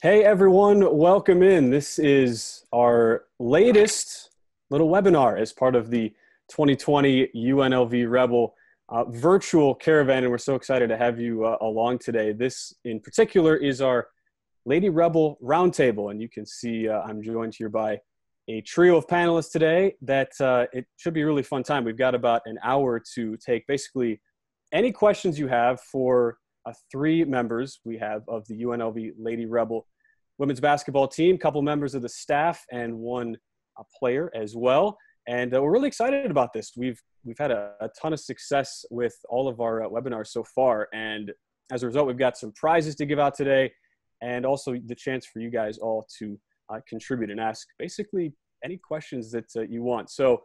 Hey everyone, welcome in. This is our latest little webinar as part of the 2020 UNLV Rebel virtual caravan, and we're so excited to have you along today. This in particular is our Lady Rebel Roundtable, and you can see I'm joined here by a trio of panelists today that it should be a really fun time. We've got about an hour to take basically any questions you have for three members we have of the UNLV Lady Rebel women's basketball team, a couple members of the staff, and one player as well. And we're really excited about this. We've had a ton of success with all of our webinars so far. And as a result, we've got some prizes to give out today and also the chance for you guys all to contribute and ask basically any questions that you want. So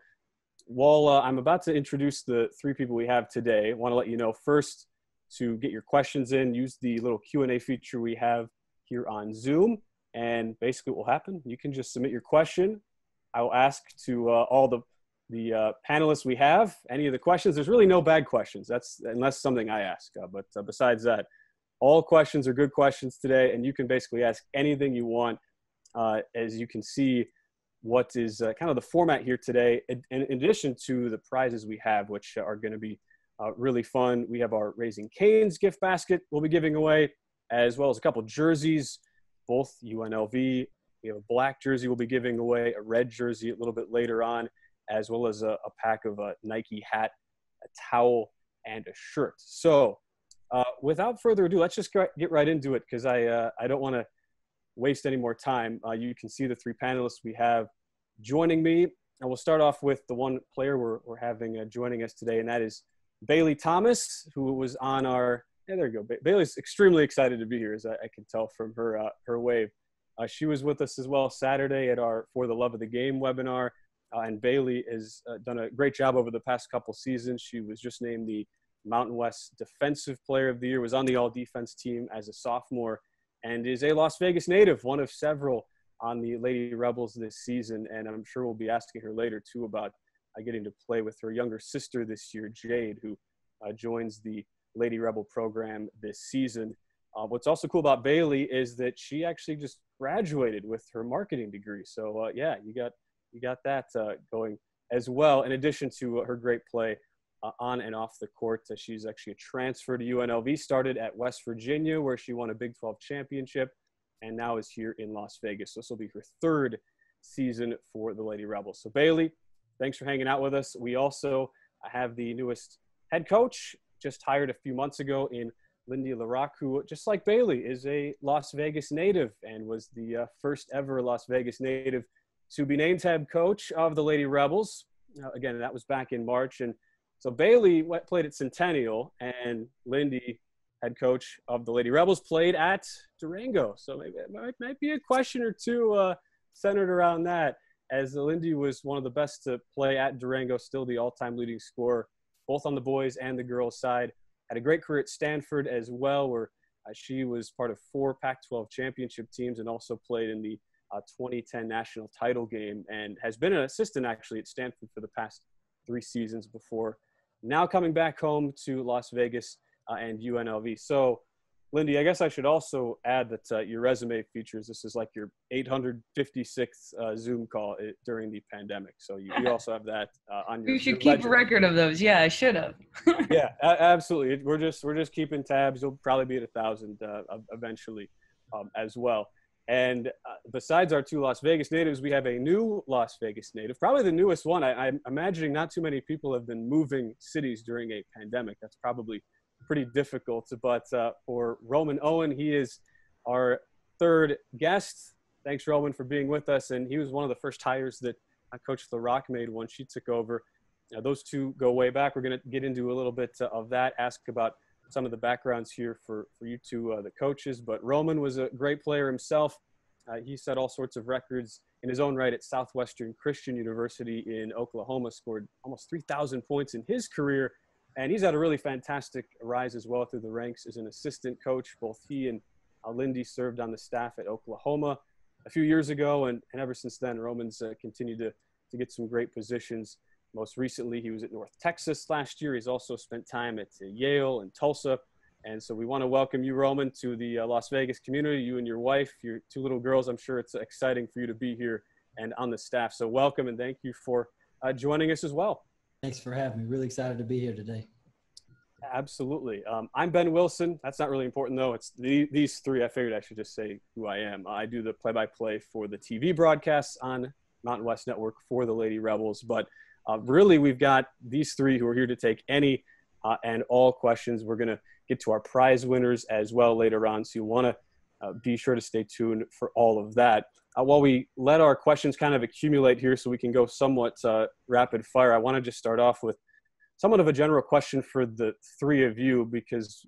while I'm about to introduce the three people we have today, I want to let you know first to get your questions in, use the little Q&A feature we have here on Zoom. And basically what will happen, you can just submit your question. I will ask to all the panelists we have any of the questions. There's really no bad questions, unless something I ask. But besides that, all questions are good questions today, and you can basically ask anything you want. As you can see, what is kind of the format here today, in addition to the prizes we have, which are going to be really fun. We have our Raising Cane's gift basket we'll be giving away, as well as a couple jerseys, both UNLV. We have a black jersey we'll be giving away, a red jersey a little bit later on, as well as a pack of a Nike hat, a towel, and a shirt. So without further ado, let's just get right into it, because I don't want to waste any more time. You can see the three panelists we have joining me. And we'll start off with the one player we're having joining us today, and that is Bailey Thomas, who was on our – yeah, there you go. Bailey's extremely excited to be here, as I can tell from her wave. She was with us as well Saturday at our For the Love of the Game webinar, and Bailey has done a great job over the past couple seasons. She was just named the Mountain West Defensive Player of the Year, was on the all-defense team as a sophomore, and is a Las Vegas native, one of several on the Lady Rebels this season. And I'm sure we'll be asking her later, too, about getting to play with her younger sister this year, Jade, who joins the Lady Rebel program this season. What's also cool about Bailey is that she actually just graduated with her marketing degree. So yeah, you got that going as well. In addition to her great play on and off the court, she's actually a transfer to UNLV, started at West Virginia, where she won a Big 12 championship, and now is here in Las Vegas. So this will be her third season for the Lady Rebels. So Bailey, thanks for hanging out with us. We also have the newest head coach, just hired a few months ago, in Lindy, Rocque, who, just like Bailey, is a Las Vegas native and was the first ever Las Vegas native to be named head coach of the Lady Rebels. Again, that was back in March. And so Bailey played at Centennial, and Lindy, head coach of the Lady Rebels, played at Durango. So maybe it might be a question or two centered around that, as Lindy was one of the best to play at Durango, still the all-time leading scorer, both on the boys and the girls side. Had a great career at Stanford as well, where she was part of 4 Pac-12 championship teams and also played in the 2010 national title game, and has been an assistant actually at Stanford for the past 3 seasons before now coming back home to Las Vegas and UNLV. So Lindy, I guess I should also add that your resume features, this is like your 856th Zoom call during the pandemic. So you also have that on your. You should keep a record of those. Yeah, I should have. Yeah, absolutely. We're just keeping tabs. You'll probably be at 1,000 eventually as well. And besides our 2 Las Vegas natives, we have a new Las Vegas native, probably the newest one. I'm imagining not too many people have been moving cities during a pandemic. That's probably pretty difficult. But for Roman Owen, he is our third guest. Thanks, Roman, for being with us. And he was one of the first hires that Coach Rocque made when she took over. Those two go way back. We're going to get into a little bit of that, ask about some of the backgrounds here for you two, the coaches. But Roman was a great player himself. He set all sorts of records in his own right at Southwestern Christian University in Oklahoma, scored almost 3,000 points in his career. And he's had a really fantastic rise as well through the ranks as an assistant coach. Both he and Lindy served on the staff at Oklahoma a few years ago. And ever since then, Roman's continued to get some great positions. Most recently, he was at North Texas last year. He's also spent time at Yale and Tulsa, And so we want to welcome you, Roman, to the Las Vegas community, you and your wife, your two little girls. I'm sure it's exciting for you to be here and on the staff. So welcome, and thank you for joining us as well. Thanks for having me. Really excited to be here today. Absolutely. I'm Ben Wilson. That's not really important, though. It's these three. I figured I should just say who I am. I do the play-by-play for the TV broadcasts on Mountain West Network for the Lady Rebels. But really, we've got these three who are here to take any and all questions. We're going to get to our prize winners as well later on. So you want to be sure to stay tuned for all of that. While we let our questions kind of accumulate here so we can go somewhat rapid fire, I want to just start off with somewhat of a general question for the three of you, because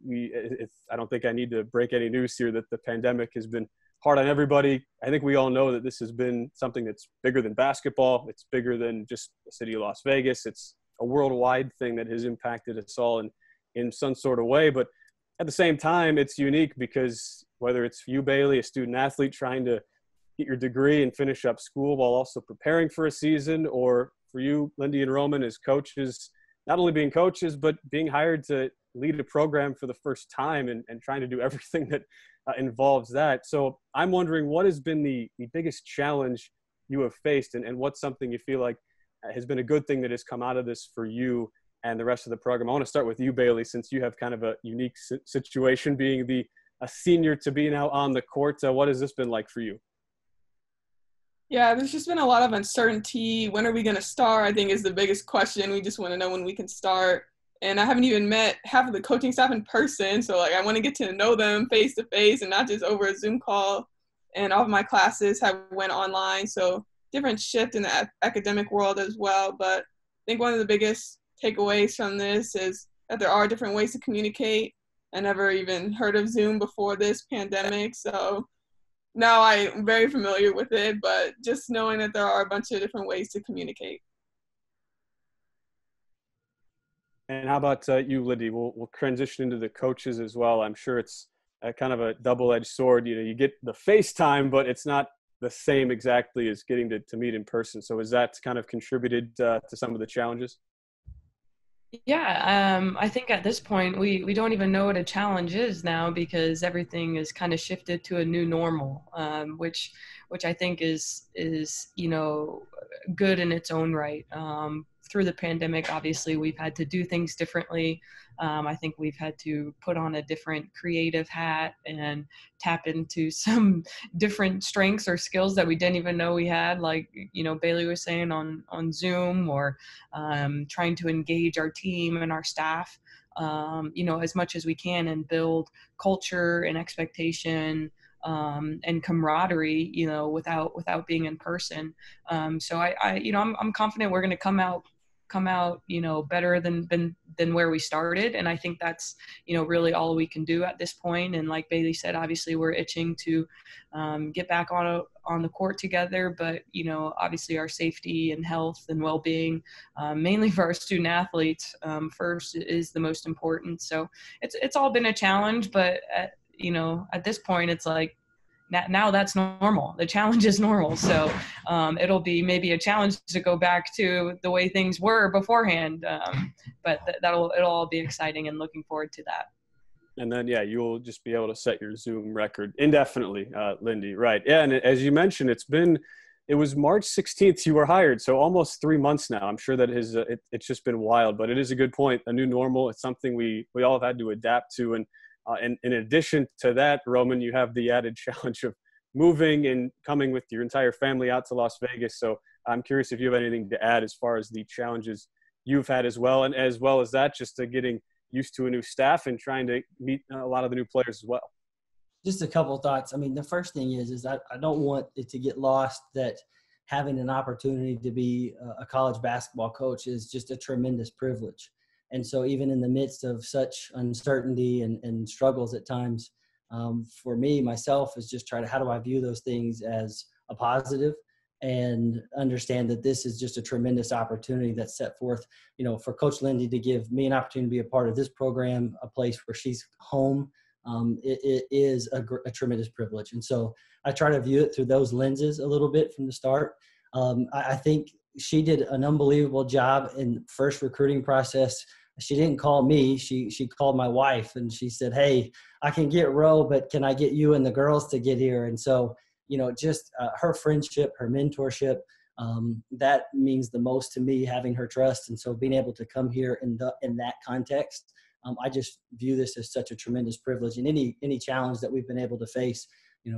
I don't think I need to break any news here that the pandemic has been hard on everybody. I think we all know that this has been something that's bigger than basketball. It's bigger than just the city of Las Vegas. It's a worldwide thing that has impacted us all in some sort of way. But at the same time, it's unique because whether it's you, Bailey, a student athlete trying to get your degree and finish up school while also preparing for a season, or for you, Lindy and Roman, as coaches, not only being coaches, but being hired to lead a program for the first time and trying to do everything that involves that. So I'm wondering, what has been the biggest challenge you have faced, and what's something you feel like has been a good thing that has come out of this for you and the rest of the program? I want to start with you, Bailey, since you have kind of a unique situation being a senior to be now on the court. What has this been like for you? Yeah, there's just been a lot of uncertainty. When are we going to start, I think, is the biggest question. We just want to know when we can start. And I haven't even met half of the coaching staff in person. So, I want to get to know them face to face and not just over a Zoom call. And all of my classes have went online. So, different shift in the academic world as well. But I think one of the biggest takeaways from this is that there are different ways to communicate. I never even heard of Zoom before this pandemic. So, now I'm very familiar with it, but just knowing that there are a bunch of different ways to communicate. And how about you, Lindy? We'll transition into the coaches as well. I'm sure it's kind of a double-edged sword. You get the FaceTime, but it's not the same exactly as getting to meet in person. So has that kind of contributed to some of the challenges? Yeah, I think at this point we don't even know what a challenge is now, because everything is kind of shifted to a new normal, which I think is good in its own right. Through the pandemic, obviously, we've had to do things differently. I think we've had to put on a different creative hat and tap into some different strengths or skills that we didn't even know we had, like, Bailey was saying on Zoom, or trying to engage our team and our staff, as much as we can, and build culture and expectation and camaraderie, without being in person. So I'm confident we're going to come out, better than where we started. And I think that's, really all we can do at this point. And like Bailey said, obviously we're itching to get back on the court together, but, obviously our safety and health and well-being, mainly for our student athletes, first is the most important. So it's all been a challenge, but at this point it's like, now that's normal. The challenge is normal. So it'll be maybe a challenge to go back to the way things were beforehand. But it'll all be exciting, and looking forward to that. And then, yeah, you'll just be able to set your Zoom record indefinitely, Lindy. Right. Yeah. And as you mentioned, it was March 16th you were hired. So almost 3 months now. I'm sure that it's just been wild, but it is a good point. A new normal. It's something we all have had to adapt to. And in addition to that, Roman, you have the added challenge of moving and coming with your entire family out to Las Vegas. So I'm curious if you have anything to add as far as the challenges you've had as well. And as well as that, just getting used to a new staff and trying to meet a lot of the new players as well. Just a couple of thoughts. I mean, the first thing is I don't want it to get lost that having an opportunity to be a college basketball coach is just a tremendous privilege. And so even in the midst of such uncertainty and struggles at times, for me, myself, is just how do I view those things as a positive, and understand that this is just a tremendous opportunity that's set forth, for Coach Lindy to give me an opportunity to be a part of this program, a place where she's home. It is a tremendous privilege. And so I try to view it through those lenses a little bit from the start. I think she did an unbelievable job in first recruiting process, she didn't call me. She called my wife, and she said, "Hey, I can get Ro, but can I get you and the girls to get here?" And so, just her friendship, her mentorship, that means the most to me, having her trust. And so being able to come here in that context, I just view this as such a tremendous privilege. And any challenge that we've been able to face,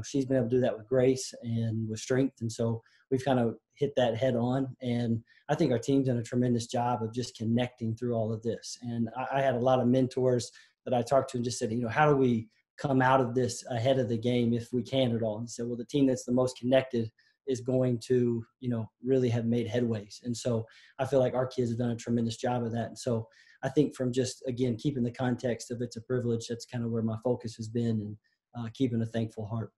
she's been able to do that with grace and with strength. And so we've kind of hit that head on. And I think our team's done a tremendous job of just connecting through all of this. And I had a lot of mentors that I talked to and just said, how do we come out of this ahead of the game if we can at all? And said, well, the team that's the most connected is going to, really have made headways. And so I feel like our kids have done a tremendous job of that. And so I think from just, again, keeping the context of it's a privilege, that's kind of where my focus has been, and keeping a thankful heart.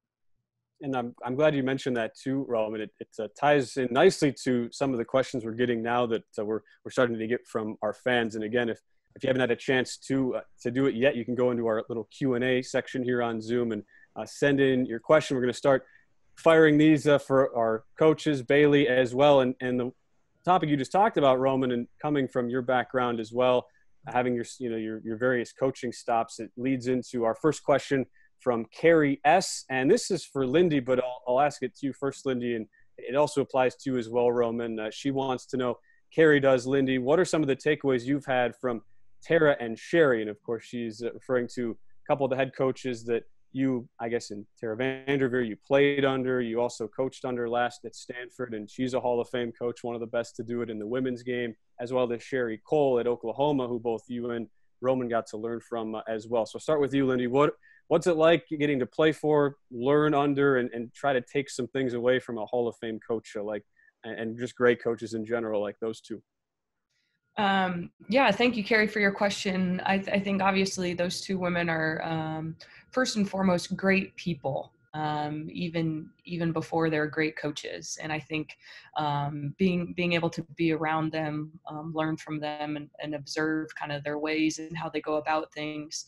And I'm glad you mentioned that too, Roman. It ties in nicely to some of the questions we're getting now that we're starting to get from our fans. And again, if you haven't had a chance to do it yet, you can go into our little Q&A section here on Zoom and send in your question. We're going to start firing these for our coaches, Bailey as well. And the topic you just talked about, Roman, and coming from your background as well, having your various coaching stops, it leads into our first question from Carrie S. And this is for Lindy, but I'll ask it to you first, Lindy, and it also applies to you as well, Roman. She wants to know, Carrie does, Lindy, what are some of the takeaways you've had from Tara and Sherry? And of course, she's referring to a couple of the head coaches that you, I guess, in Tara Vanderveer, you played under, you also coached under last at Stanford, and she's a Hall of Fame coach, one of the best to do it in the women's game, as well as Sherry Cole at Oklahoma, who both you and Roman got to learn from as well. So I'll start with you, Lindy. What's it like getting to play for, learn under, and try to take some things away from a Hall of Fame coach and just great coaches in general like those two? Yeah, thank you, Carrie, for your question. I think obviously those two women are first and foremost great people, even before they're great coaches. And I think being able to be around them, learn from them, and observe kind of their ways and how they go about things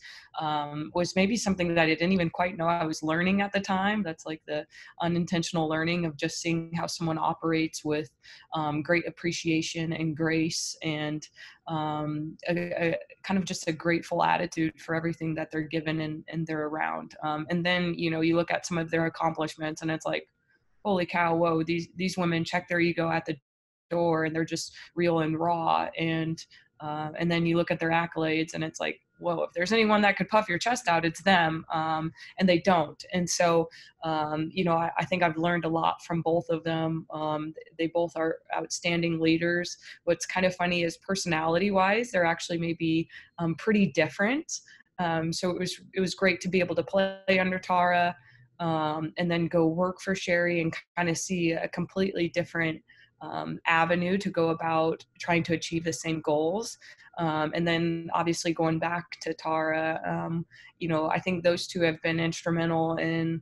was maybe something that I didn't even quite know I was learning at the time. That's like the unintentional learning of just seeing how someone operates with great appreciation and grace, and a kind of just a grateful attitude for everything that they're given and they're around. And then, you look at some of their accomplishments and it's like, holy cow, whoa, these women check their ego at the door and they're just real and raw. And then you look at their accolades and it's like, whoa, if there's anyone that could puff your chest out, it's them. And they don't. And so, I think I've learned a lot from both of them. They both are outstanding leaders. What's kind of funny is personality wise, they're actually maybe pretty different. So it was great to be able to play under Tara, and then go work for Sherry and kind of see a completely different avenue to go about trying to achieve the same goals. And then obviously going back to Tara, I think those two have been instrumental in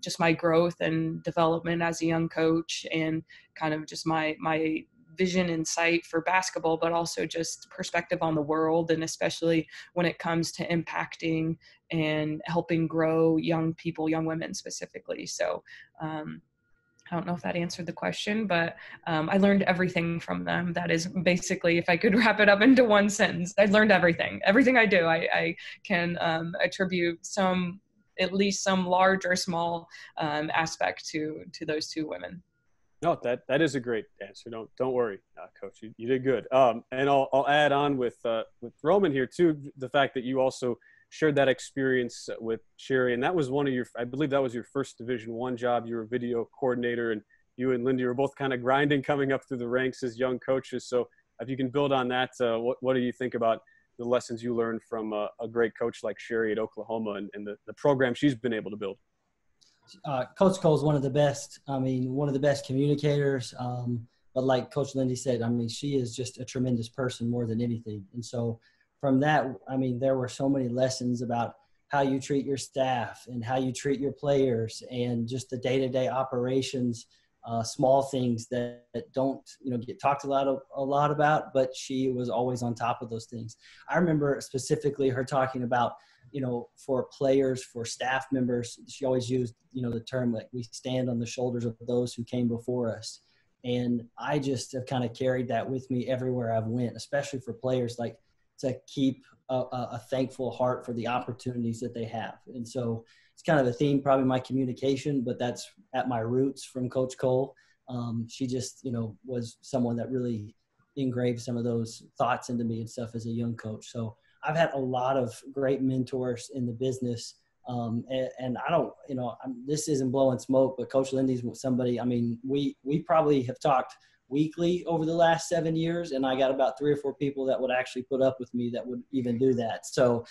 just my growth and development as a young coach, and kind of just my vision and sight for basketball, but also just perspective on the world, and especially when it comes to impacting and helping grow young people, young women specifically. So I don't know if that answered the question, but I learned everything from them. That is basically, if I could wrap it up into one sentence, I learned everything. Everything I do, I can attribute at least some large or small aspect to those two women. No, that is a great answer. Don't worry, Coach. You did good. And I'll add on with Roman here too, the fact that you also shared that experience with Sherry, and that was I believe that was your first Division I job. You were a video coordinator, and you and Lindy were both kind of grinding, coming up through the ranks as young coaches. So if you can build on that, what do you think about the lessons you learned from a great coach like Sherry at Oklahoma and the program she's been able to build? Coach Cole is one of the best. One of the best communicators. But like Coach Lindy said, she is just a tremendous person more than anything. And so from that, there were so many lessons about how you treat your staff and how you treat your players and just the day-to-day operations, small things that don't, get talked a lot about, but she was always on top of those things. I remember specifically her talking about, for players, for staff members, she always used, the term like we stand on the shoulders of those who came before us. And I just have kind of carried that with me everywhere I've went, especially for players. Like, to keep a thankful heart for the opportunities that they have. And so it's kind of a theme, probably my communication, but that's at my roots from Coach Cole. She just, was someone that really engraved some of those thoughts into me and stuff as a young coach. So I've had a lot of great mentors in the business. And I don't, this isn't blowing smoke, but Coach Lindy's somebody, we probably have talked weekly over the last 7 years, and I got about 3 or 4 people that would actually put up with me that would even do that. So,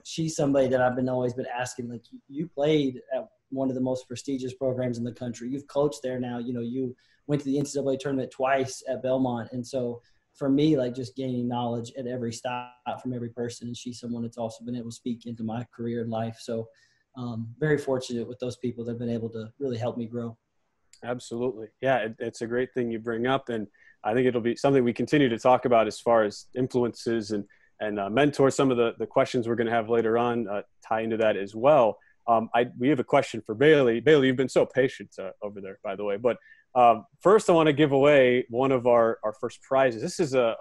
she's somebody that I've always been asking, like, you played at one of the most prestigious programs in the country. You've coached there now, you went to the NCAA tournament twice at Belmont. And so for me, like, just gaining knowledge at every stop from every person. And she's someone that's also been able to speak into my career and life. So very fortunate with those people that have been able to really help me grow. Absolutely. Yeah, it's a great thing you bring up. And I think it'll be something we continue to talk about as far as influences and mentors. Some of the questions we're going to have later on tie into that as well. We have a question for Bailey. Bailey, you've been so patient over there, by the way. But first, I want to give away one of our first prizes. This is a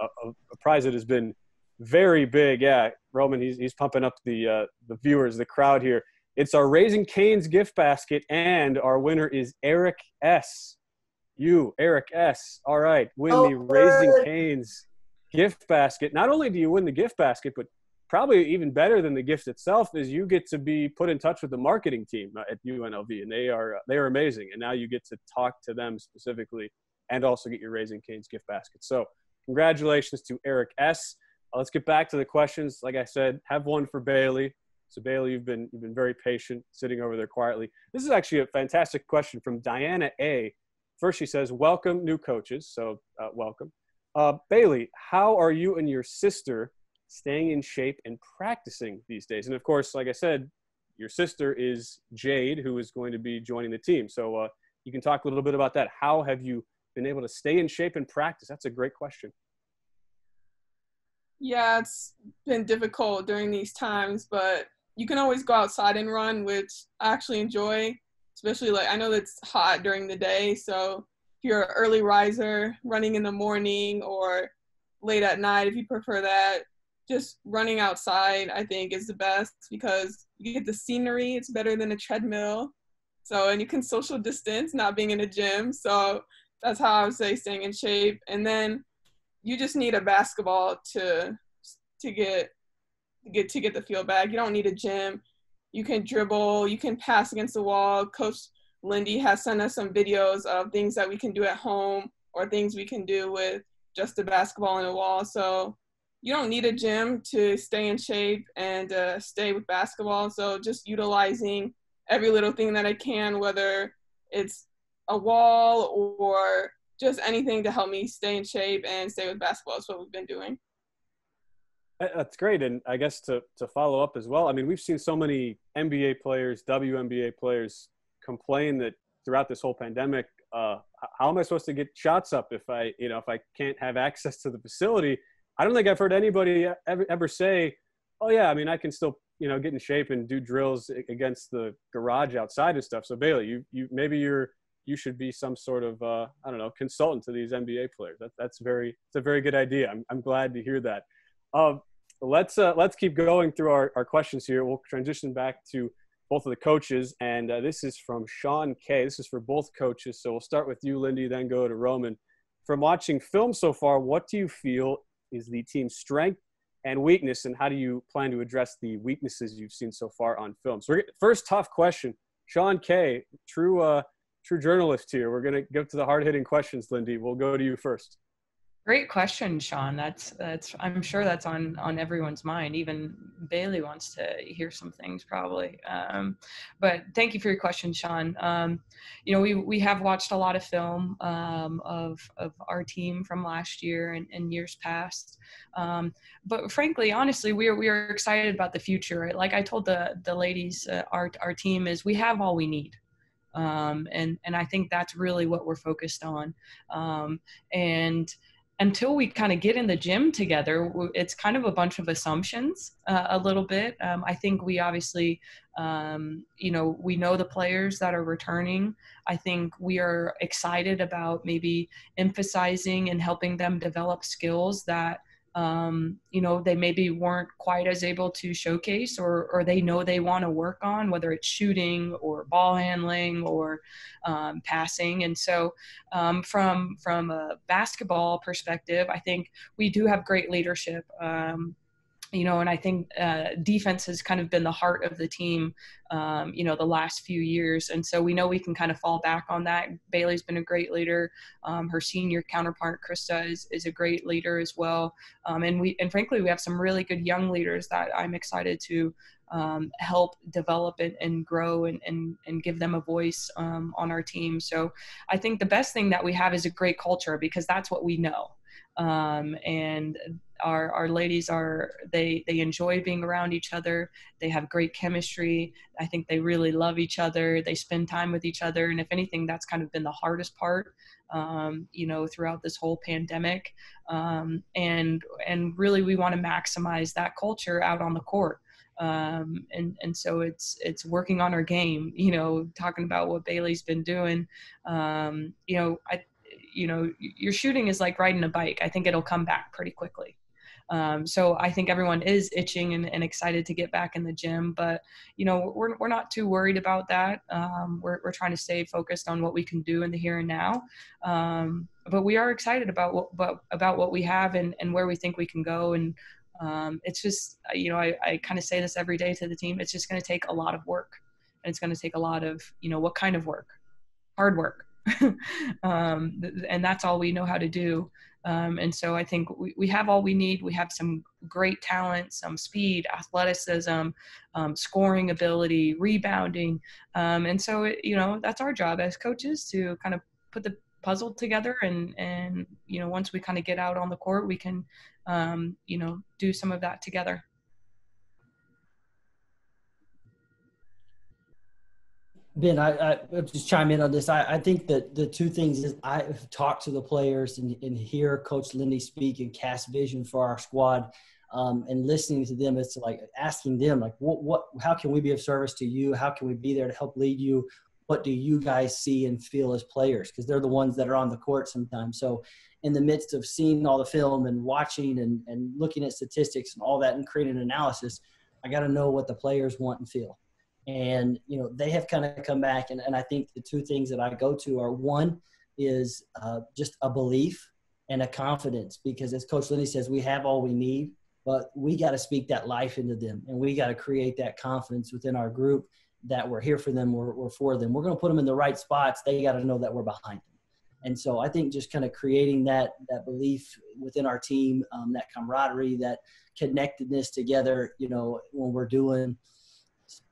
prize that has been very big. Yeah, Roman, he's pumping up the viewers, the crowd here. It's our Raising Cane's gift basket, and our winner is Eric S. Eric S. All right, win the Raising Cane's gift basket. Not only do you win the gift basket, but probably even better than the gift itself is you get to be put in touch with the marketing team at UNLV, and they are amazing. And now you get to talk to them specifically and also get your Raising Cane's gift basket. So congratulations to Eric S. Let's get back to the questions. Like I said, have one for Bailey. So Bailey, you've been very patient, sitting over there quietly. This is actually a fantastic question from Diana A. First, she says, "Welcome, new coaches." So welcome, Bailey. How are you and your sister staying in shape and practicing these days? And of course, like I said, your sister is Jade, who is going to be joining the team. So you can talk a little bit about that. How have you been able to stay in shape and practice? That's a great question. Yeah, it's been difficult during these times, but you can always go outside and run, which I actually enjoy, especially I know it's hot during the day. So if you're an early riser, running in the morning or late at night, if you prefer that, just running outside, I think, is the best because you get the scenery. It's better than a treadmill. So, and you can social distance, not being in a gym. So that's how I would say staying in shape. And then you just need a basketball to get the feel back. You don't need a gym. You can dribble, you can pass against the wall. Coach Lindy has sent us some videos of things that we can do at home or things we can do with just a basketball and a wall. So you don't need a gym to stay in shape and stay with basketball. So just utilizing every little thing that I can, whether it's a wall or just anything to help me stay in shape and stay with basketball is what we've been doing. That's great. And I guess to follow up as well, I mean, we've seen so many NBA players, WNBA players complain that throughout this whole pandemic, how am I supposed to get shots up if I can't have access to the facility? I don't think I've heard anybody ever say, oh yeah, I mean, I can still, get in shape and do drills against the garage outside and stuff. So Bailey, you should be some sort of, consultant to these NBA players. It's a very good idea. I'm glad to hear that. Let's keep going through our questions here. We'll transition back to both of the coaches, and this is from Sean K. This is for both coaches. So we'll start with you, Lindy, then go to Roman. From watching film so far, what do you feel is the team's strength and weakness, and how do you plan to address the weaknesses you've seen so far on film? So first tough question, Sean K., true journalist here. We're going to get to the hard-hitting questions, Lindy. We'll go to you first. Great question, Sean. That's I'm sure that's on everyone's mind. Even Bailey wants to hear some things probably. But thank you for your question, Sean. We have watched a lot of film of our team from last year and years past. But frankly, honestly, we are excited about the future. Like I told the ladies, our team we have all we need. And I think that's really what we're focused on. And until we kind of get in the gym together, it's kind of a bunch of assumptions a little bit. I think we obviously, we know the players that are returning. I think we are excited about maybe emphasizing and helping them develop skills that they maybe weren't quite as able to showcase, or they know they want to work on, whether it's shooting or ball handling or passing. And so from a basketball perspective, I think we do have great leadership. And I think defense has kind of been the heart of the team, the last few years. And so we know we can kind of fall back on that. Bailey's been a great leader. Her senior counterpart, Krista, is a great leader as well. And frankly, we have some really good young leaders that I'm excited to help develop it and grow and give them a voice on our team. So I think the best thing that we have is a great culture, because that's what we know. And our ladies they enjoy being around each other. They have great chemistry. I think they really love each other. They spend time with each other. And if anything, that's kind of been the hardest part, throughout this whole pandemic. And really we want to maximize that culture out on the court. And so it's working on our game, talking about what Bailey's been doing. Your shooting is like riding a bike. I think it'll come back pretty quickly. So I think everyone is itching and excited to get back in the gym, but we're not too worried about that. We're trying to stay focused on what we can do in the here and now. But we are excited about what we have and where we think we can go. And it's just, I kind of say this every day to the team. It's just going to take a lot of work, and it's going to take a lot of, what kind of work? Hard work. And that's all we know how to do. And so I think we have all we need. We have some great talent, some speed, athleticism, scoring ability, rebounding. And so, that's our job as coaches, to kind of put the puzzle together. And once we kind of get out on the court, we can, do some of that together. Ben, I just chime in on this. I think that the two things is I've talked to the players and hear Coach Lindy speak and cast vision for our squad, and listening to them. It's like asking them, like, how can we be of service to you? How can we be there to help lead you? What do you guys see and feel as players? Because they're the ones that are on the court sometimes. So in the midst of seeing all the film and watching and looking at statistics and all that and creating an analysis, I got to know what the players want and feel. And, they have kind of come back. And I think the two things that I go to are, one is just a belief and a confidence, because as Coach Lindy says, we have all we need, but we got to speak that life into them. And we got to create that confidence within our group that we're here for them, we're for them. We're going to put them in the right spots. They got to know that we're behind them. And so I think just kind of creating that belief within our team, that camaraderie, that connectedness together, when we're doing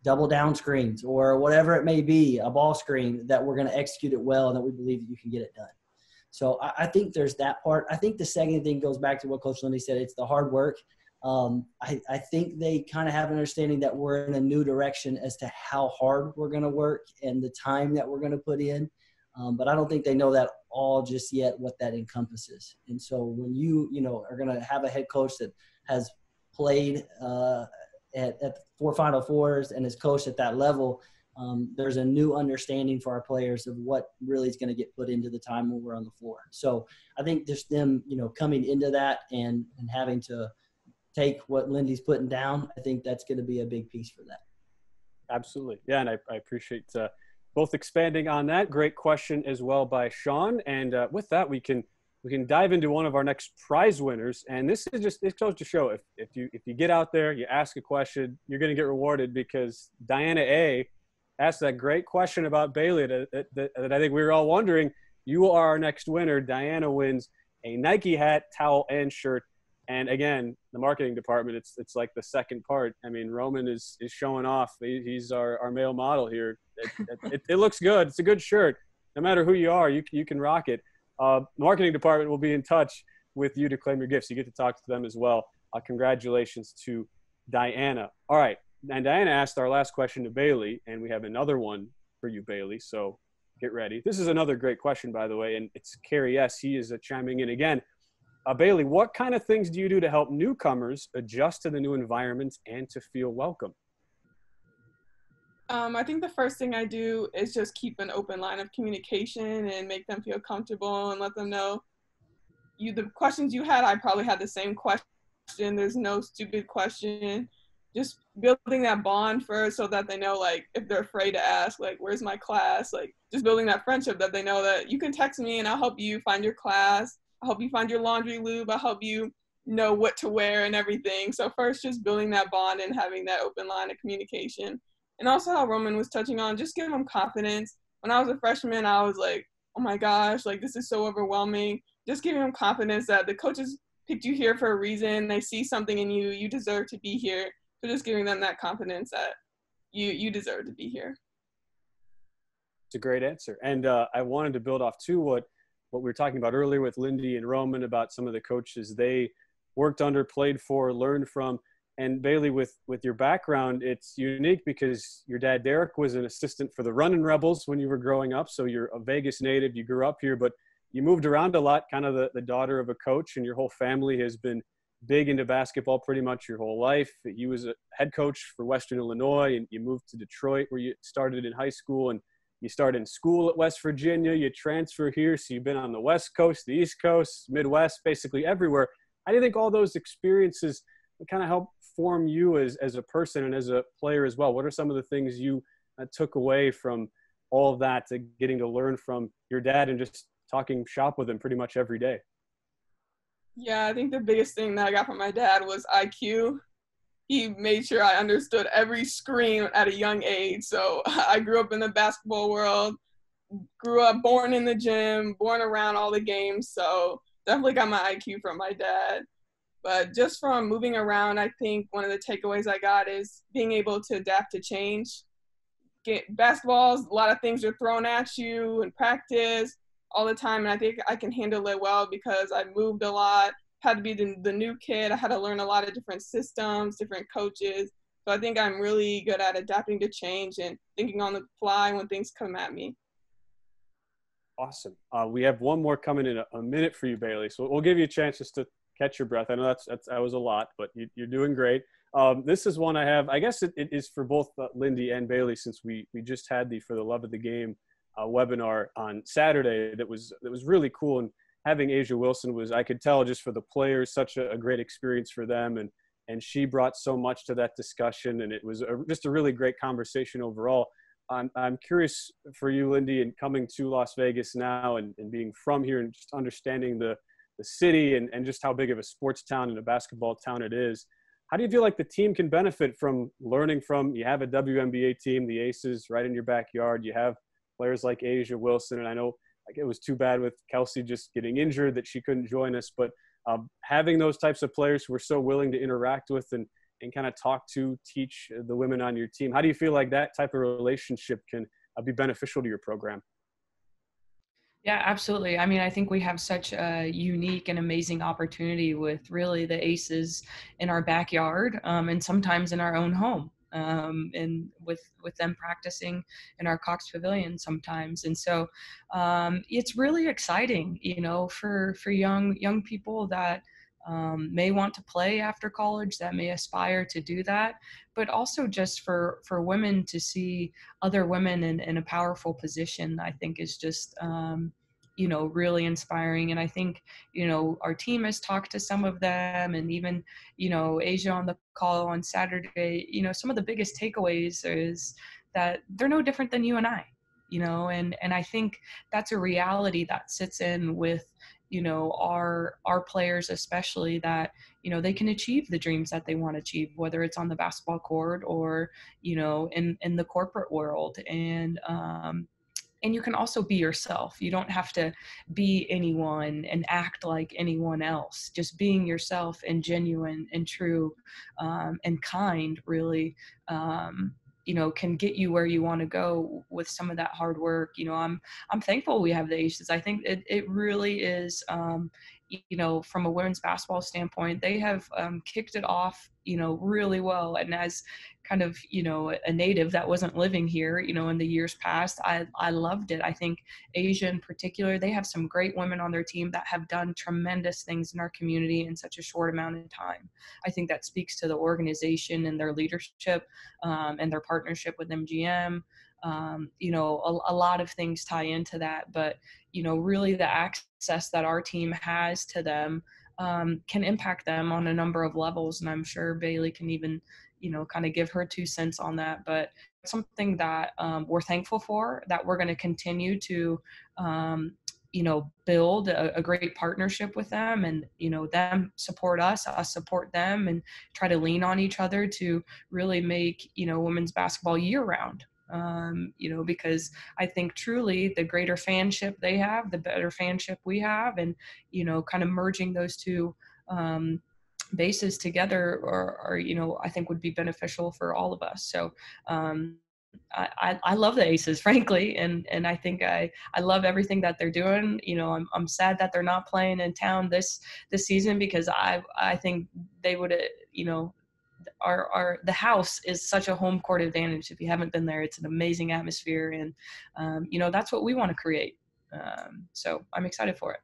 double down screens or whatever it may be, a ball screen, that we're going to execute it well and that we believe that you can get it done. So I think there's that part. I think the second thing goes back to what Coach Lindy said. It's the hard work. I think they kind of have an understanding that we're in a new direction as to how hard we're going to work and the time that we're going to put in. But I don't think they know that all just yet, what that encompasses. And so when you are going to have a head coach that has played at 4 Final Fours and is coached at that level, there's a new understanding for our players of what really is going to get put into the time when we're on the floor. So I think just them, coming into that and having to take what Lindy's putting down, I think that's going to be a big piece for that. Absolutely. Yeah, and I appreciate both expanding on that. Great question as well by Sean. And with that, we can dive into one of our next prize winners. And this goes to show if you get out there, you ask a question, you're going to get rewarded, because Diana A asked that great question about Bailey that I think we were all wondering. You are our next winner. Diana wins a Nike hat, towel, and shirt. And again, the marketing department, it's like the second part. I mean, Roman is showing off. He's our male model here. It looks good. It's a good shirt. No matter who you are, you can rock it. Marketing department will be in touch with you to claim your gifts. You get to talk to them as well. Congratulations to Diana. All right. And Diana asked our last question to Bailey, and we have another one for you, Bailey. So get ready. This is another great question, by the way, and it's Carrie S. He is chiming in again. Bailey, what kind of things do you do to help newcomers adjust to the new environments and to feel welcome? I think the first thing I do is just keep an open line of communication and make them feel comfortable and let them know the questions you had, I probably had the same questions question. There's no stupid question. Just building that bond first so that they know, like, if they're afraid to ask, like, where's my class? Like, just building that friendship that they know that you can text me and I'll help you find your class. I'll help you find your laundry lube. I'll help you know what to wear and everything. So first, just building that bond and having that open line of communication. And also how Roman was touching on, just give them confidence. When I was a freshman, I was like, oh my gosh, like, this is so overwhelming. Just giving them confidence that the coaches picked you here for a reason. They see something in you. You deserve to be here. So just giving them that confidence that you deserve to be here. It's a great answer. And I wanted to build off too what we were talking about earlier with Lindy and Roman about some of the coaches they worked under, played for, learned from. And Bailey, with your background, it's unique because your dad, Derek, was an assistant for the Runnin' Rebels when you were growing up. So you're a Vegas native, you grew up here, but you moved around a lot, kind of the daughter of a coach, and your whole family has been big into basketball pretty much your whole life. You was a head coach for Western Illinois, and you moved to Detroit where you started in high school, and you started in school at West Virginia. You transfer here, so you've been on the West Coast, the East Coast, Midwest, basically everywhere. How do you think all those experiences kind of help form you as a person and as a player as well? What are some of the things you took away from all of that, to getting to learn from your dad and just talking shop with him pretty much every day? Yeah, I think the biggest thing that I got from my dad was IQ. He made sure I understood every screen at a young age. So I grew up in the basketball world, grew up born in the gym, born around all the games. So definitely got my IQ from my dad. But just from moving around, I think one of the takeaways I got is being able to adapt to change. Basketballs, a lot of things are thrown at you in practice all the time, and I think I can handle it well because I moved a lot, had to be the new kid. I had to learn a lot of different systems, different coaches. So I think I'm really good at adapting to change and thinking on the fly when things come at me. Awesome. We have one more coming in a minute for you, Bailey. So we'll give you a chance just to catch your breath. I know that was a lot, but you're doing great. This is one I have. I guess it is for both Lindy and Bailey, since we just had the For the Love of the Game webinar on Saturday that was really cool. And having Asia Wilson was, I could tell just for the players, such a great experience for them. And she brought so much to that discussion. And it was just a really great conversation overall. I'm curious for you, Lindy, and coming to Las Vegas now and being from here and just understanding the city and just how big of a sports town and a basketball town it is. How do you feel like the team can benefit from learning from, you have a WNBA team, the Aces, right in your backyard. You have players like Asia Wilson, and I know like it was too bad with Kelsey just getting injured that she couldn't join us, but having those types of players who are so willing to interact with and kind of teach the women on your team. How do you feel like that type of relationship can be beneficial to your program? Yeah, absolutely. I mean, I think we have such a unique and amazing opportunity with really the Aces in our backyard, and sometimes in our own home, and with them practicing in our Cox Pavilion sometimes. And so it's really exciting, for young people that may want to play after college, that may aspire to do that, but also just for women to see other women in a powerful position, I think is just, really inspiring. And I think, our team has talked to some of them, and even, Asia on the call on Saturday, some of the biggest takeaways is that they're no different than you and I, and I think that's a reality that sits in with, our players, especially, that, they can achieve the dreams that they want to achieve, whether it's on the basketball court or, in the corporate world. And you can also be yourself. You don't have to be anyone and act like anyone else. Just being yourself and genuine and true, and kind, really, can get you where you want to go with some of that hard work. I'm thankful we have the Aces. I think it really is, from a women's basketball standpoint, they have kicked it off, really well. And as kind of, a native that wasn't living here, in the years past, I loved it. I think Asia in particular, they have some great women on their team that have done tremendous things in our community in such a short amount of time. I think that speaks to the organization and their leadership, and their partnership with MGM. A lot of things tie into that, but, really the access that our team has to them, can impact them on a number of levels. And I'm sure Bailey can even, kind of give her 2 cents on that. But something that we're thankful for, that we're going to continue to, build a great partnership with them, and, them support us support them, and try to lean on each other to really make, women's basketball year round. Because I think truly the greater fanship they have, the better fanship we have, and, kind of merging those two bases together are I think would be beneficial for all of us. So I love the Aces, frankly, and I think I love everything that they're doing. I'm sad that they're not playing in town this season, because I think they would, the house is such a home court advantage. If you haven't been there, it's an amazing atmosphere, and that's what we want to create. So I'm excited for it.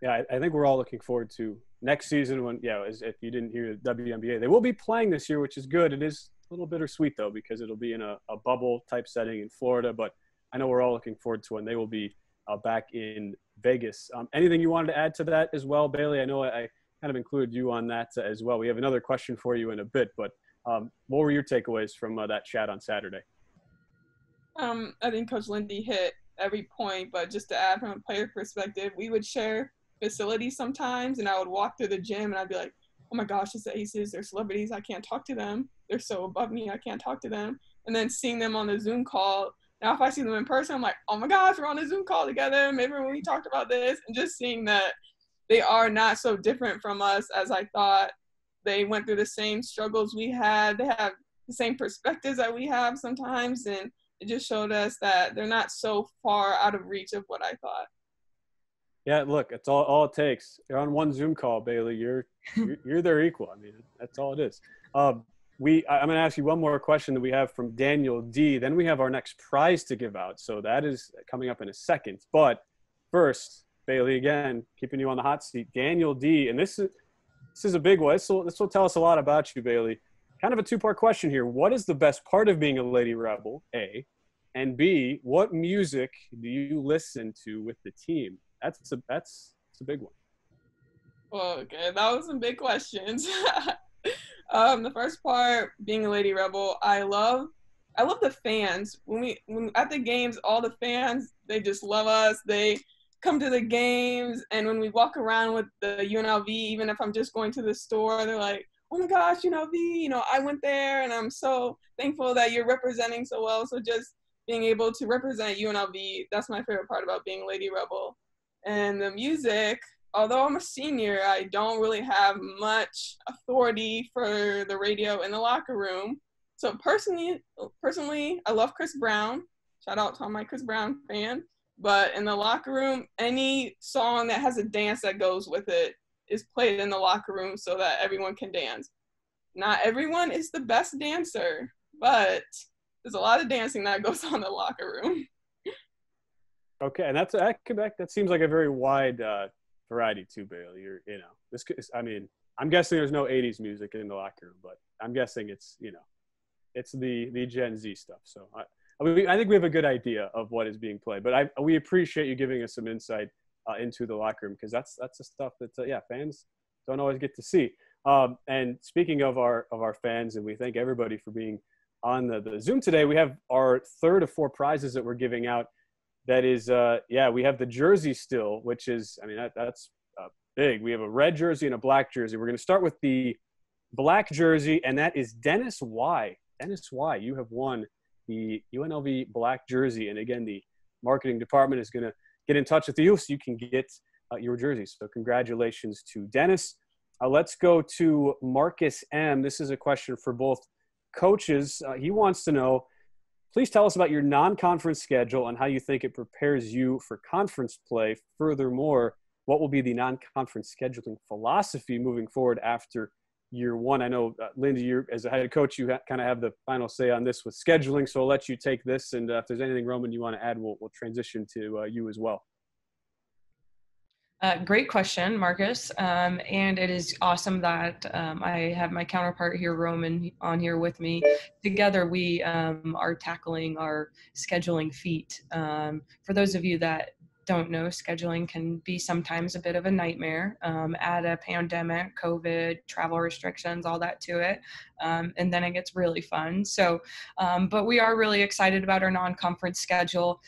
Yeah, I think we're all looking forward to next season when, if you didn't hear the WNBA, they will be playing this year, which is good. It is a little bittersweet, though, because it'll be in a bubble type setting in Florida. But I know we're all looking forward to when they will be back in Vegas. Anything you wanted to add to that as well, Bailey? I know I kind of included you on that as well. We have another question for you in a bit, but what were your takeaways from that chat on Saturday? I think Coach Lindy hit every point, but just to add from a player perspective, we would share facilities sometimes, and I would walk through the gym and I'd be like, oh my gosh, it's the Aces, they're celebrities, I can't talk to them, they're so above me, I can't talk to them. And then seeing them on the Zoom call, now if I see them in person, I'm like, oh my gosh, we're on a Zoom call together, maybe when we talked about this. And just seeing that they are not so different from us as I thought. They went through the same struggles we had, they have the same perspectives that we have sometimes, and it just showed us that they're not so far out of reach of what I thought. Yeah, look, it's all it takes. You're on one Zoom call, Bailey. You're their equal. I mean, that's all it is. I'm going to ask you one more question that we have from Daniel D. Then we have our next prize to give out. So that is coming up in a second. But first, Bailey, again, keeping you on the hot seat. Daniel D. And this is a big one. This will tell us a lot about you, Bailey. Kind of a two-part question here. What is the best part of being a Lady Rebel, A? And B, what music do you listen to with the team? That's a big one. Okay, that was some big questions. The first part, being a Lady Rebel, I love the fans. When at the games, all the fans, they just love us. They come to the games, and when we walk around with the UNLV, even if I'm just going to the store, they're like, oh my gosh, UNLV, I went there, and I'm so thankful that you're representing so well. So just being able to represent UNLV, that's my favorite part about being a Lady Rebel. And the music, although I'm a senior, I don't really have much authority for the radio in the locker room. So personally, I love Chris Brown. Shout out to all my Chris Brown fans. But in the locker room, any song that has a dance that goes with it is played in the locker room so that everyone can dance. Not everyone is the best dancer, but there's a lot of dancing that goes on in the locker room. Okay, and that seems like a very wide variety too, Bailey. I'm guessing there's no 80s music in the locker room, but I'm guessing it's the Gen Z stuff. So I think we have a good idea of what is being played, but we appreciate you giving us some insight into the locker room, because that's the stuff that fans don't always get to see. And speaking of our fans, and we thank everybody for being on the Zoom today, we have our third of 4 prizes that we're giving out. That is, we have the jersey still, which is, that's big. We have a red jersey and a black jersey. We're going to start with the black jersey, and that is Dennis Y. Dennis Y, you have won the UNLV black jersey. And again, the marketing department is going to get in touch with you so you can get your jersey. So congratulations to Dennis. Let's go to Marcus M. This is a question for both coaches. He wants to know, please tell us about your non-conference schedule and how you think it prepares you for conference play. Furthermore, what will be the non-conference scheduling philosophy moving forward after year one? I know, Lindy, you as a head coach, you kind of have the final say on this with scheduling, so I'll let you take this. And if there's anything, Roman, you want to add, we'll transition to you as well. Great question, Marcus. And it is awesome that I have my counterpart here, Roman, on here with me. Together, we are tackling our scheduling feat. For those of you that don't know, scheduling can be sometimes a bit of a nightmare. Add a pandemic, COVID, travel restrictions, all that to it. And then it gets really fun. So, but we are really excited about our non-conference schedule.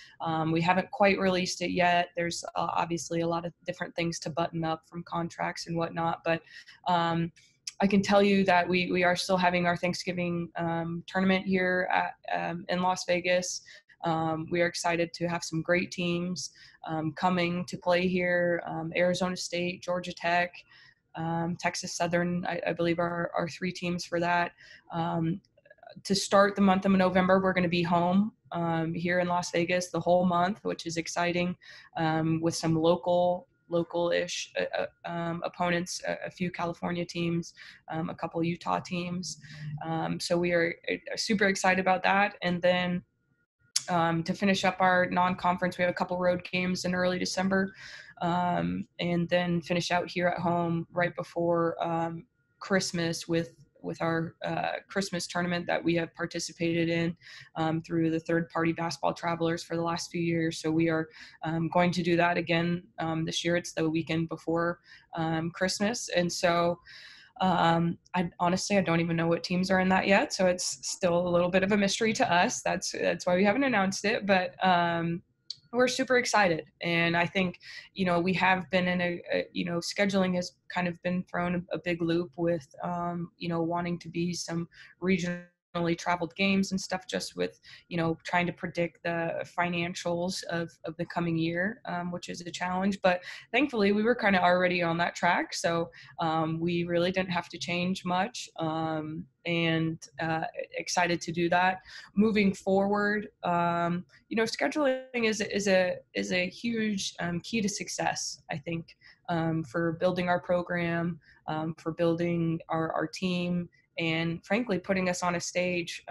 We haven't quite released it yet. There's obviously a lot of different things to button up from contracts and whatnot, but I can tell you that we are still having our Thanksgiving tournament here in Las Vegas. We are excited to have some great teams coming to play here. Arizona State, Georgia Tech, Texas Southern, I believe are three teams for that. To start the month of November, we're going to be home here in Las Vegas the whole month, which is exciting, with some local-ish opponents, a few California teams, a couple Utah teams. So we are super excited about that. And then to finish up our non-conference, we have a couple road games in early December, and then finish out here at home right before Christmas with our Christmas tournament that we have participated in through the third-party basketball travelers for the last few years. So we are going to do that again this year. It's the weekend before Christmas. And so I honestly don't even know what teams are in that yet. So it's still a little bit of a mystery to us. That's why we haven't announced it, but we're super excited. And I think, we have been in scheduling has kind of been thrown a big loop with, wanting to be some regionally traveled games and stuff, just with, trying to predict the financials of the coming year, which is a challenge. But thankfully we were kind of already on that track. So we really didn't have to change much, and excited to do that. Moving forward, scheduling is a huge key to success, I think, for building our program, for building our team, and frankly, putting us on a stage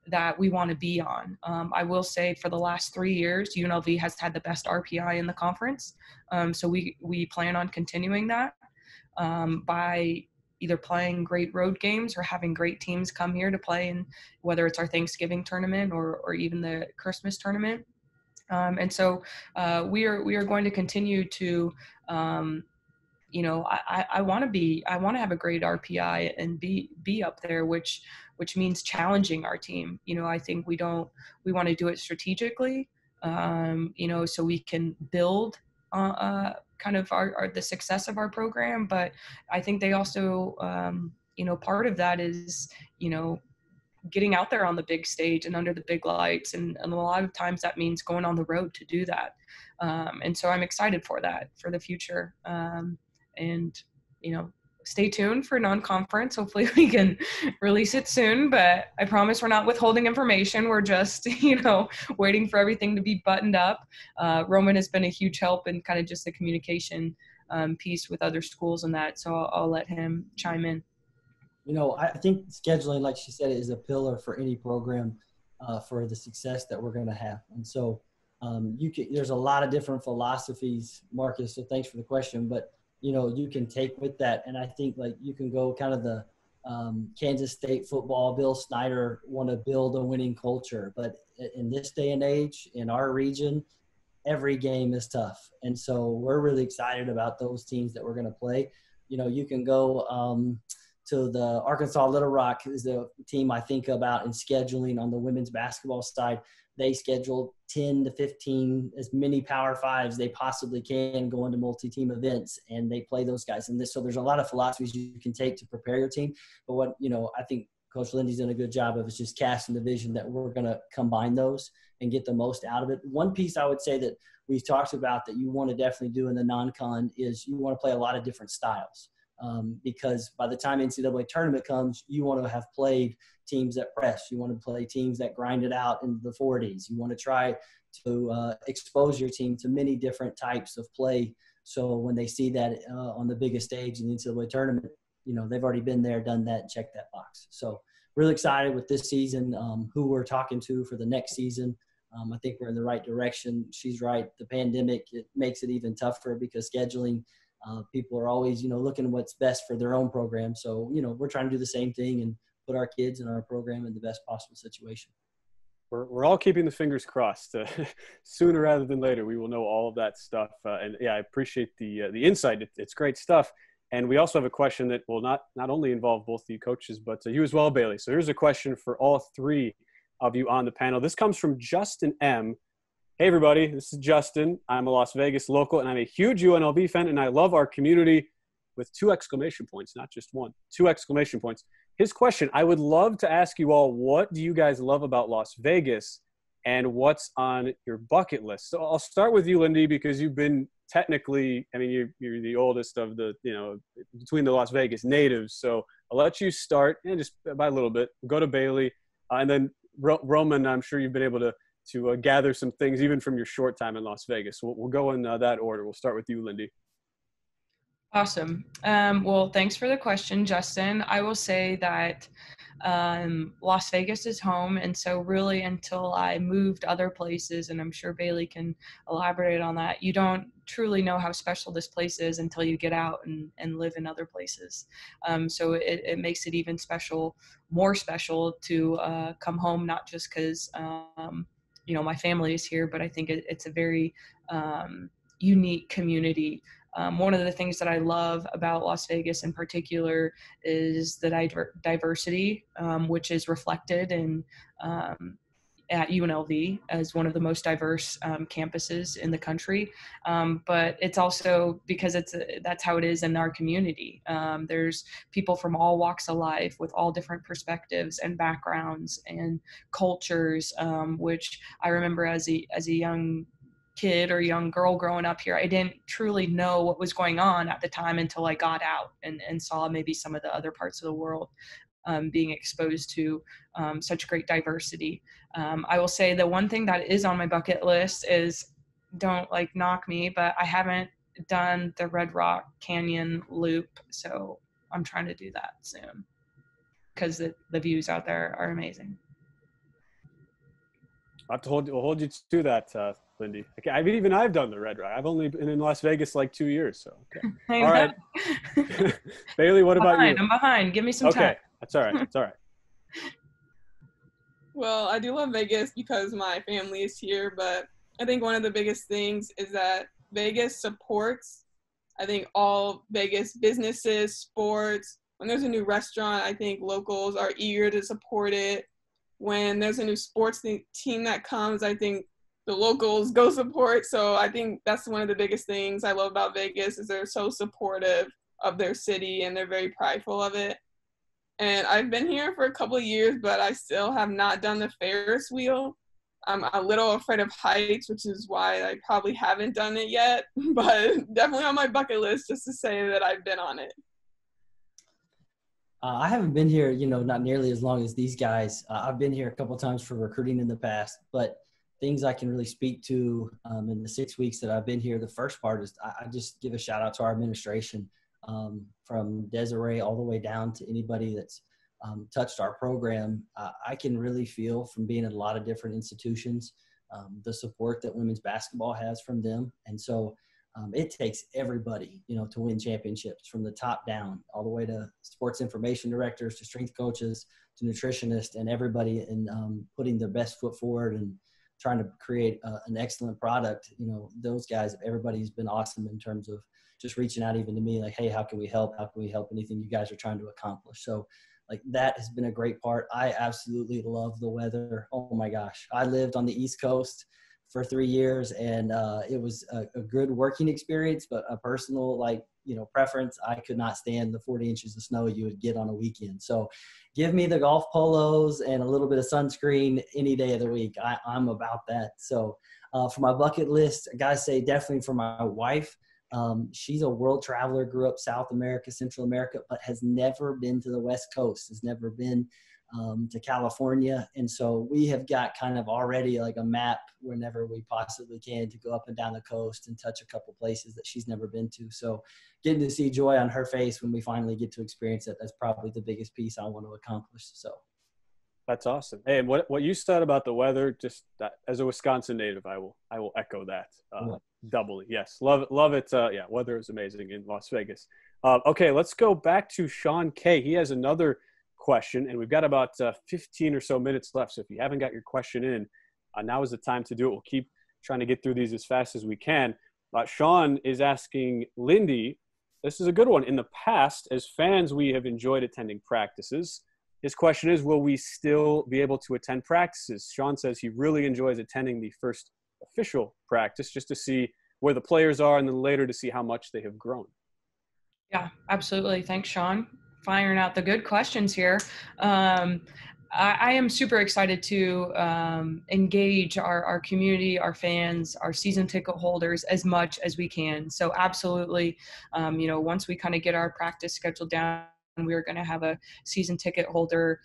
that we want to be on. I will say for the last 3 years, UNLV has had the best RPI in the conference. So we plan on continuing that by either playing great road games or having great teams come here to play in, whether it's our Thanksgiving tournament or even the Christmas tournament. And so we are going to continue to, I want to have a great RPI and be up there, which means challenging our team. I think we want to do it strategically, so we can build kind of the success of our program. But I think they also, part of that is, getting out there on the big stage and under the big lights. And a lot of times that means going on the road to do that. And so I'm excited for that, for the future. And, stay tuned for non-conference. Hopefully we can release it soon, but I promise we're not withholding information. We're just, waiting for everything to be buttoned up. Roman has been a huge help in kind of just the communication piece with other schools and that. So I'll let him chime in. I think scheduling, like she said, is a pillar for any program for the success that we're going to have. And so there's a lot of different philosophies, Marcus, so thanks for the question, but you can take with that. And I think you can go kind of the Kansas State football, Bill Snyder want to build a winning culture. But in this day and age, in our region, every game is tough. And so we're really excited about those teams that we're going to play. You can go to the Arkansas Little Rock is the team I think about in scheduling on the women's basketball side. They scheduled 10 to 15, as many Power Fives they possibly can go into multi-team events, and they play those guys. And so there's a lot of philosophies you can take to prepare your team. But what, I think Coach Lindy's done a good job of is just casting the vision that we're going to combine those and get the most out of it. One piece I would say that we've talked about that you want to definitely do in the non-con is you want to play a lot of different styles. Because by the time NCAA tournament comes, you want to have played teams that press. You want to play teams that grind it out in the 40s. You want to try to expose your team to many different types of play. So when they see that on the biggest stage in the NCAA tournament, they've already been there, done that, and checked that box. So really excited with this season, who we're talking to for the next season. I think we're in the right direction. She's right. The pandemic, it makes it even tougher because scheduling – people are always, looking at what's best for their own program. So, we're trying to do the same thing and put our kids and our program in the best possible situation. we're all keeping the fingers crossed. Sooner rather than later, we will know all of that stuff. And yeah, I appreciate the insight. It's great stuff. And we also have a question that will not only involve both the coaches, but you as well, Bailey. So here's a question for all three of you on the panel. This comes from Justin M. Hey, everybody. This is Justin. I'm a Las Vegas local, and I'm a huge UNLV fan, and I love our community with 2 exclamation points, not just 1. 2 exclamation points. His question, I would love to ask you all, what do you guys love about Las Vegas and what's on your bucket list? So I'll start with you, Lindy, because you've been technically, I mean, you're the oldest of the, between the Las Vegas natives. So I'll let you start, and just by a little bit, go to Bailey. And then Roman, I'm sure you've been able to gather some things even from your short time in Las Vegas. So we'll go in that order. We'll start with you, Lindy. Awesome. Well, thanks for the question, Justin. I will say that Las Vegas is home. And so really until I moved other places, and I'm sure Bailey can elaborate on that, you don't truly know how special this place is until you get out and live in other places. So it makes it even more special to come home, not just because, my family is here, but I think it's a very unique community. One of the things that I love about Las Vegas in particular is the diversity, which is reflected in at UNLV as one of the most diverse campuses in the country. But it's also because that's how it is in our community. There's people from all walks of life with all different perspectives and backgrounds and cultures, which I remember as a young kid or young girl growing up here, I didn't truly know what was going on at the time until I got out and saw maybe some of the other parts of the world, being exposed to such great diversity. I will say the one thing that is on my bucket list is, don't knock me, but I haven't done the Red Rock Canyon loop. So I'm trying to do that soon because the views out there are amazing. I'll have to hold you to that, Lindy. Okay, I've done the Red Rock. I've only been in Las Vegas 2 years, so okay. All right. Bailey, what about you? I'm behind. Give me some time. Okay, that's all right. That's all right. Well, I do love Vegas because my family is here, but I think one of the biggest things is that Vegas supports, I think, all Vegas businesses, sports. When there's a new restaurant, I think locals are eager to support it. When there's a new sports team that comes, I think the locals go support. So I think that's one of the biggest things I love about Vegas is they're so supportive of their city and they're very prideful of it. And I've been here for a couple of years, but I still have not done the Ferris wheel. I'm a little afraid of heights, which is why I probably haven't done it yet, but definitely on my bucket list just to say that I've been on it. I haven't been here, not nearly as long as these guys. I've been here a couple of times for recruiting in the past, but things I can really speak to in the 6 weeks that I've been here. The first part is I just give a shout out to our administration, from Desiree all the way down to anybody that's touched our program. I can really feel from being at a lot of different institutions, the support that women's basketball has from them. And so it takes everybody, to win championships from the top down, all the way to sports information directors, to strength coaches, to nutritionists, and everybody in putting their best foot forward and trying to create an excellent product. Those guys, everybody's been awesome in terms of just reaching out even to me, hey, how can we help? How can we help anything you guys are trying to accomplish? So that has been a great part. I absolutely love the weather. Oh my gosh. I lived on the East Coast for 3 years, and it was a good working experience, but a personal preference. I could not stand the 40 inches of snow you would get on a weekend. So give me the golf polos and a little bit of sunscreen any day of the week. I'm about that. So for my bucket list, I gotta say definitely for my wife. She's a world traveler, grew up South America, Central America, but has never been to the West Coast, has never been to California. And so we have got kind of already a map whenever we possibly can to go up and down the coast and touch a couple places that she's never been to. So getting to see joy on her face when we finally get to experience it, that's probably the biggest piece I want to accomplish. So that's awesome. Hey, and what you said about the weather, just that, as a Wisconsin native, I will echo that doubly. Yes, love it. Yeah, weather is amazing in Las Vegas. Okay, let's go back to Sean K. He has another question, and we've got about 15 or so minutes left. So if you haven't got your question in, now is the time to do it. We'll keep trying to get through these as fast as we can. Sean is asking Lindy, this is a good one. In the past, as fans, we have enjoyed attending practices. His question is, will we still be able to attend practices? Sean says he really enjoys attending the first official practice just to see where the players are and then later to see how much they have grown. Yeah, absolutely. Thanks, Sean. Firing out the good questions here. I am super excited to engage our community, our fans, our season ticket holders as much as we can. So absolutely, once we kind of get our practice schedule down, we're going to have a season ticket holder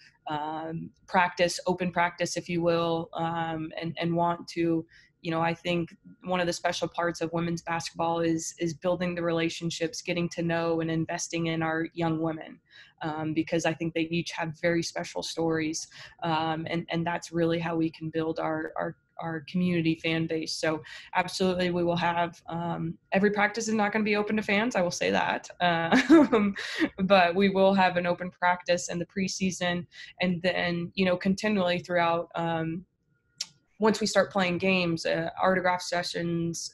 practice, open practice, if you will, and want to, I think one of the special parts of women's basketball is building the relationships, getting to know and investing in our young women, because I think they each have very special stories, and that's really how we can build our community fan base. So absolutely, we will have every practice is not going to be open to fans, I will say that, but we will have an open practice in the preseason, and then continually throughout. Once we start playing games, autograph sessions,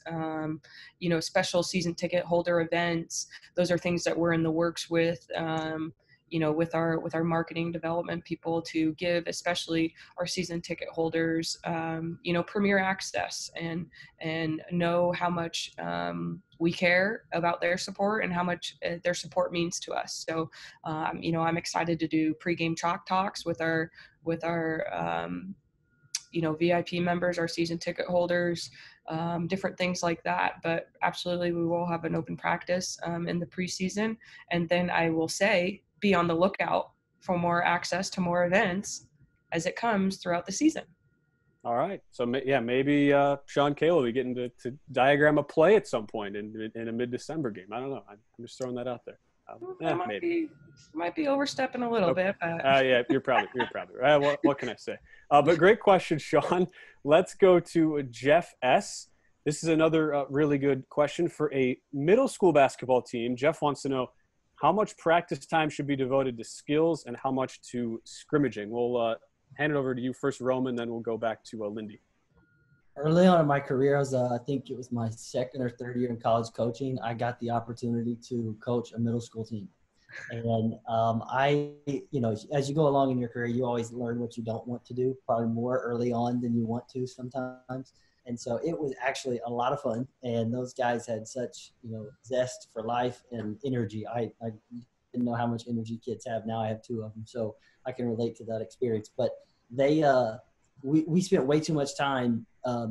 special season ticket holder events, those are things that we're in the works with, with our marketing development people to give, especially our season ticket holders, premier access and know how much we care about their support and how much their support means to us. So, I'm excited to do pregame chalk talks with our VIP members, our season ticket holders, different things like that. But absolutely, we will have an open practice in the preseason. And then I will say, be on the lookout for more access to more events as it comes throughout the season. All right. So, maybe Sean Kay will be getting to diagram a play at some point in a mid-December game. I don't know. I'm just throwing that out there. Might be overstepping a little bit. But. Yeah, you're probably right. What can I say? But great question, Sean. Let's go to Jeff S. This is another really good question for a middle school basketball team. Jeff wants to know how much practice time should be devoted to skills and how much to scrimmaging. We'll hand it over to you first, Roman, then we'll go back to Lindy. Early on in my career, I think it was my second or third year in college coaching, I got the opportunity to coach a middle school team. And as you go along in your career, you always learn what you don't want to do, probably more early on than you want to sometimes. And so it was actually a lot of fun. And those guys had such, zest for life and energy. I didn't know how much energy kids have. Now I have two of them, so I can relate to that experience. But we spent way too much time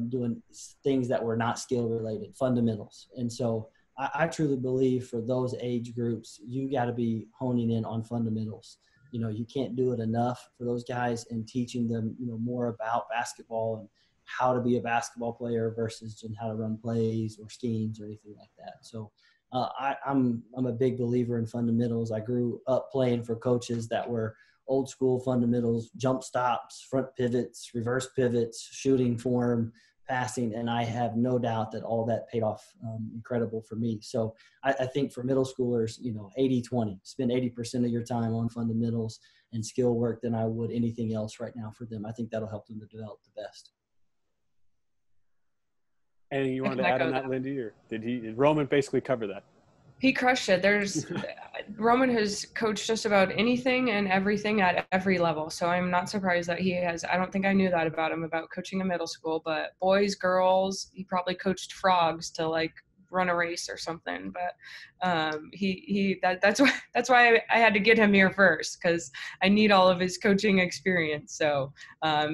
doing things that were not skill related, fundamentals. And so I truly believe for those age groups, you got to be honing in on fundamentals. You can't do it enough for those guys and teaching them, more about basketball and how to be a basketball player versus just how to run plays or schemes or anything like that. So I'm a big believer in fundamentals. I grew up playing for coaches that were old school fundamentals, jump stops, front pivots, reverse pivots, shooting form, passing, and I have no doubt that all that paid off incredible for me. So I think for middle schoolers, 80-20, spend 80% of your time on fundamentals and skill work than I would anything else right now for them. I think that'll help them to develop the best. Anything you wanted to add on that, Lindy, or did Roman basically cover that? He crushed it. Roman has coached just about anything and everything at every level. So I'm not surprised that he has. I don't think I knew that about him, about coaching a middle school, but boys, girls, he probably coached frogs to run a race or something. But that's why I had to get him here first, because I need all of his coaching experience. So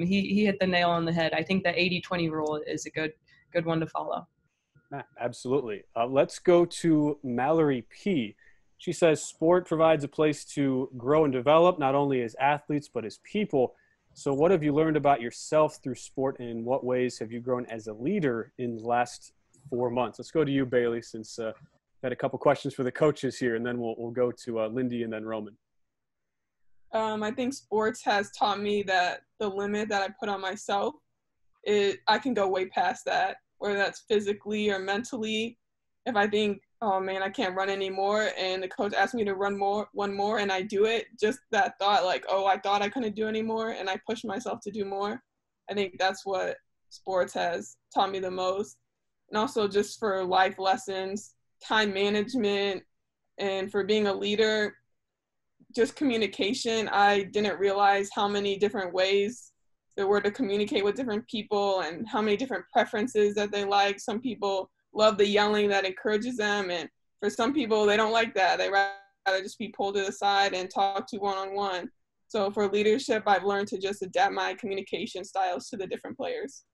he hit the nail on the head. I think the 80-20 rule is a good one to follow. Absolutely. Let's go to Mallory P. She says sport provides a place to grow and develop, not only as athletes, but as people. So what have you learned about yourself through sport, and in what ways have you grown as a leader in the last 4 months? Let's go to you, Bailey, since I've had a couple questions for the coaches here, and then we'll go to Lindy and then Roman. I think sports has taught me that the limit that I put on myself, I can go way past that, whether that's physically or mentally. if I think, oh man, I can't run anymore, and the coach asks me to run one more, and I do it, just that thought, like, oh, I thought I couldn't do anymore, and I push myself to do more. I think that's what sports has taught me the most. And also just for life lessons, time management, and for being a leader, just communication. I didn't realize how many different ways there were to communicate with different people and how many different preferences that they like. Some people love the yelling that encourages them, and for some people, they don't like that. They rather just be pulled to the side and talk to one-on-one. So for leadership, I've learned to just adapt my communication styles to the different players.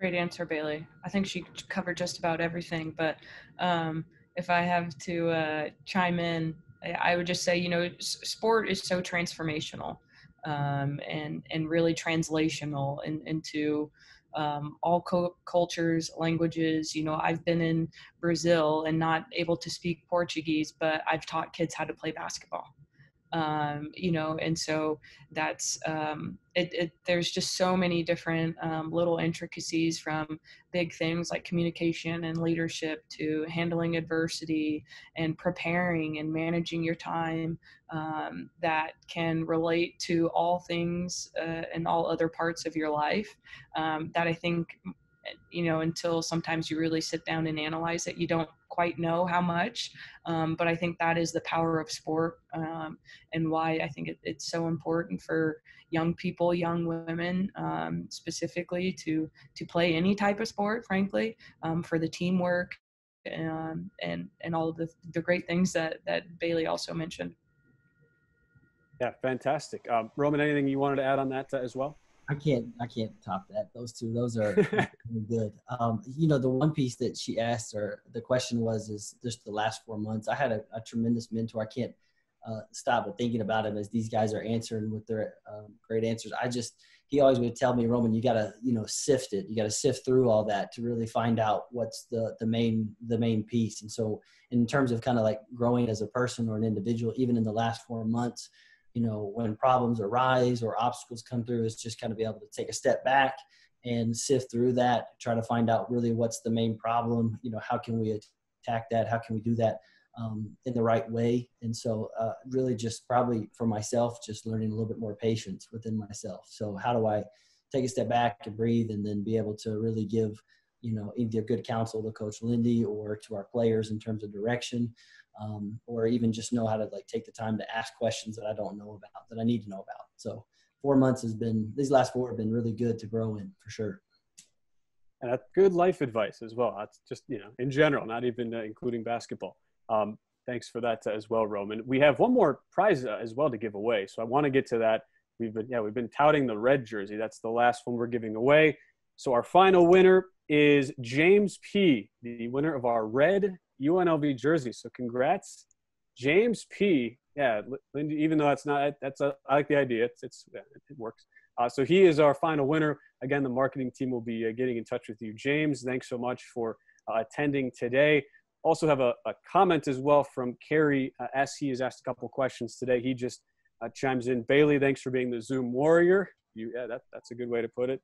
Great answer, Bailey. I think she covered just about everything, but if I have to chime in, I would just say, you know, sport is so transformational and really translational into all cultures, languages. You know, I've been in Brazil and not able to speak Portuguese, but I've taught kids how to play basketball. You know, and so that's there's just so many different little intricacies, from big things like communication and leadership to handling adversity and preparing and managing your time, that can relate to all things and all other parts of your life, that I think, you know, until sometimes you really sit down and analyze it, you don't quite know how much. But I think that is the power of sport, and why I think it's so important for young people, young women specifically, to play any type of sport, frankly, for the teamwork and all of the great things that Bailey also mentioned. Yeah, fantastic. Roman, anything you wanted to add on that as well? I can't top that. Those are really good. You know, the one piece that she asked, or the question was, is just the last 4 months. I had a tremendous mentor. I can't stop but thinking about him as these guys are answering with their great answers. He always would tell me, Roman, you got to, you know, sift it. You got to sift through all that to really find out what's the main piece. And so in terms of kind of like growing as a person or an individual, even in the last 4 months, you know, when problems arise or obstacles come through, is just kind of be able to take a step back and sift through that, try to find out really what's the main problem, you know, how can we attack that? How can we do that in the right way? And so really just probably for myself, just learning a little bit more patience within myself. So how do I take a step back and breathe, and then be able to really give, you know, either good counsel to Coach Lindy or to our players in terms of direction, or even just know how to like take the time to ask questions that I don't know about, that I need to know about. So 4 months these last 4 have been really good to grow in, for sure. And that's good life advice as well. That's just, you know, in general, not even including basketball. Thanks for that as well, Roman. We have one more prize as well to give away, so I want to get to that. We've been touting the red jersey. That's the last one we're giving away. So our final winner is James P., the winner of our red UNLV jersey. So congrats, James P. Yeah, Lindy, even though I like the idea. It works. So he is our final winner. Again, the marketing team will be getting in touch with you. James, thanks so much for attending today. Also have a comment as well from Carrie S. He has asked a couple questions today. He just chimes in. Bailey, thanks for being the Zoom warrior. That's a good way to put it.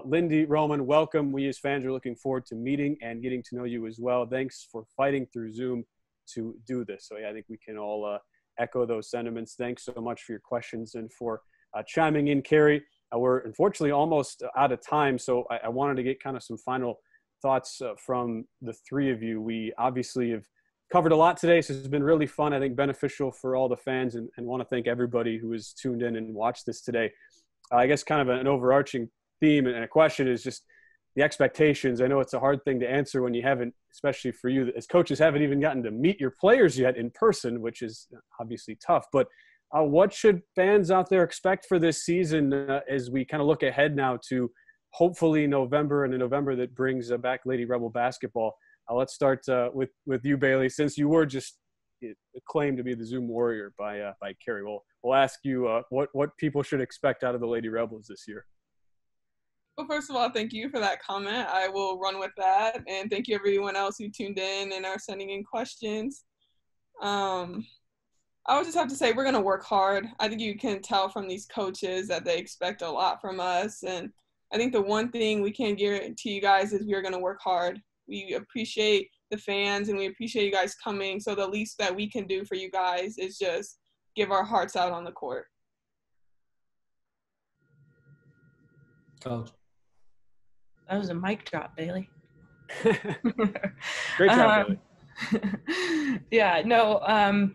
Lindy, Roman, welcome. We as fans are looking forward to meeting and getting to know you as well. Thanks for fighting through Zoom to do this. So yeah, I think we can all echo those sentiments. Thanks so much for your questions and for chiming in, Carrie. We're unfortunately almost out of time, so I wanted to get kind of some final thoughts from the three of you. We obviously have covered a lot today, so it's been really fun, I think beneficial for all the fans, and want to thank everybody who has tuned in and watched this today. I guess kind of an overarching theme and a question is just the expectations. I know it's a hard thing to answer when you haven't, especially for you as coaches, haven't even gotten to meet your players yet in person, which is obviously tough. But what should fans out there expect for this season as we kind of look ahead now to hopefully November, and a November that brings back Lady Rebel basketball? Let's start with you, Bailey, since you were just claimed to be the Zoom warrior by Carrie. We'll ask you what people should expect out of the Lady Rebels this year. Well, first of all, thank you for that comment. I will run with that. And thank you everyone else who tuned in and are sending in questions. I would just have to say we're going to work hard. I think you can tell from these coaches that they expect a lot from us. And I think the one thing we can guarantee you guys is we are going to work hard. We appreciate the fans and we appreciate you guys coming. So the least that we can do for you guys is just give our hearts out on the court. Coach. That was a mic drop, Bailey. Great job, Bailey. Yeah, no,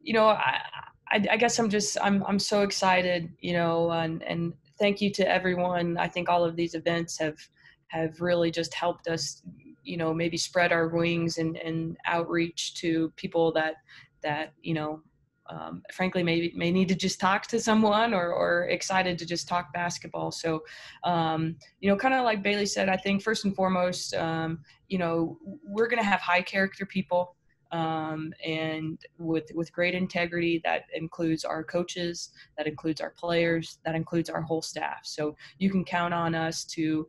you know, I guess I'm so excited, you know, and thank you to everyone. I think all of these events have really just helped us, you know, maybe spread our wings and outreach to people that, you know, frankly, may need to just talk to someone or excited to just talk basketball. So, you know, kind of like Bailey said, I think first and foremost, you know, we're going to have high character people, and with great integrity. That includes our coaches, that includes our players, that includes our whole staff. So you can count on us to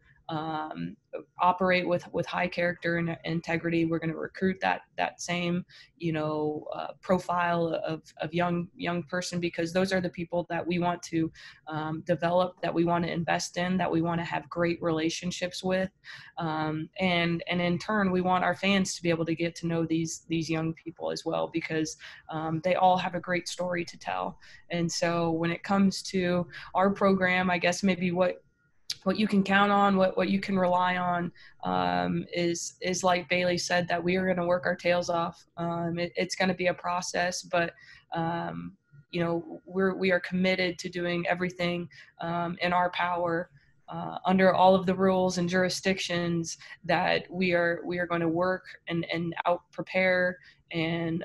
operate with high character and integrity. We're going to recruit that same, you know, profile of young person, because those are the people that we want to develop, that we want to invest in, that we want to have great relationships with, and in turn we want our fans to be able to get to know these young people as well, because they all have a great story to tell. And so when it comes to our program, I guess maybe what you can count on, what you can rely on, is like Bailey said, that we are going to work our tails off. It's going to be a process, but you know, we are committed to doing everything in our power, under all of the rules and jurisdictions, that we are going to work and out prepare and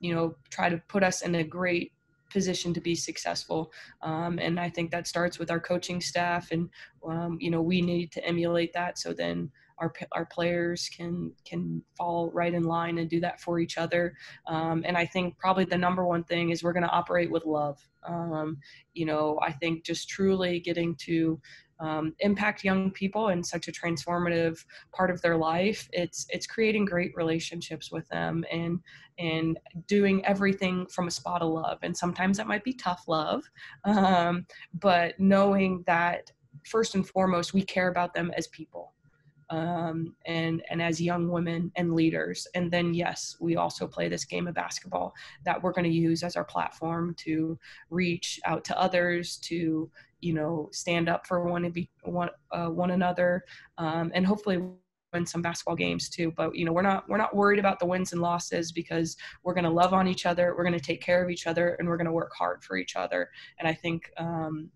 you know, try to put us in a great position to be successful. And I think that starts with our coaching staff, and you know, we need to emulate that, so then our players can fall right in line and do that for each other. And I think probably the number one thing is we're going to operate with love. You know, I think just truly getting to impact young people in such a transformative part of their life. It's creating great relationships with them and doing everything from a spot of love. And sometimes that might be tough love, but knowing that first and foremost, we care about them as people. And as young women and leaders. And then, yes, we also play this game of basketball that we're going to use as our platform to reach out to others, to, you know, stand up for one another, and hopefully win some basketball games too. But, you know, we're not worried about the wins and losses, because we're going to love on each other, we're going to take care of each other, and we're going to work hard for each other. And I think,